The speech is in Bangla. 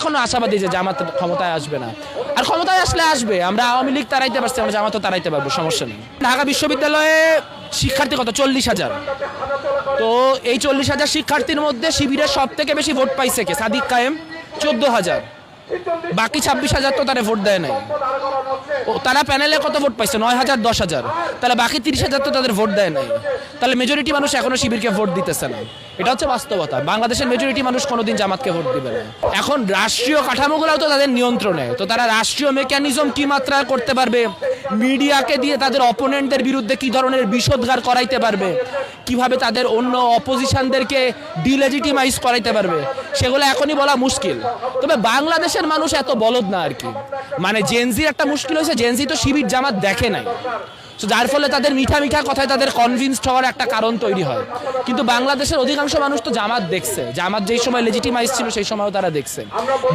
এখনো আশাবাদী যে জামাত ক্ষমতায় আসবে না, আর ক্ষমতায় আসলে আসবে। আমরা আওয়ামী লীগ তাড়াইতে পারছি, আমরা জামাতও তাড়াইতে পারবো, সমস্যা নেই। ঢাকা বিশ্ববিদ্যালয়ে শিক্ষার্থী কত? 40,000। তো এই 40,000 শিক্ষার্থীর মধ্যে শিবিরের সব থেকে বেশি ভোট পাইছে কে? সাদিক কায়েম, 14,000। বাকি 26,000 তো তারা ভোট দেয় নাই। ও তারা প্যানেলে কত ভোট পাইছে? 9,000, 10,000। তাহলে বাকি 30,000 তো তাদের ভোট দেয় নাই। তাহলে মেজরিটি মানুষ এখনো শিবিরকে ভোট দিতেছে না। এটা হচ্ছে বাস্তবতা। বাংলাদেশের মেজরিটি মানুষ কোনোদিন জামাতকে ভোট দিবে না। এখন রাষ্ট্রীয় কাঠামোগুলোও তো তাদের নিয়ন্ত্রণে, তো তারা রাষ্ট্রীয় মেকানিজম কি মাত্রায় করতে পারবে, মিডিয়াকে দিয়ে তাদের অপোনেন্টদের বিরুদ্ধে কি ধরনের বিষোদ্গার করাইতে পারবে, কিভাবে তাদের অন্য অপোজিশনদেরকে ডিলেজিটিমাইজ করাইতে পারবে, সেগুলো এখনই বলা মুশকিল। তবে বাংলাদেশের মানুষ এত বলদ না আর কি। মানে জেনজির একটা মুশকিল হয়েছে, জেনজি তো শিবির জামাত দেখে নাই, তো যার ফলে তাদের মিঠা মিঠা কথায় তাদের কনভিন্সড হওয়ার একটা কারণ তৈরি হয়। কিন্তু বাংলাদেশের অধিকাংশ মানুষ তো জামাত দেখছে, জামাত যেই সময় লেজিটিমাইজ ছিল সেই সময়ও তারা দেখছে।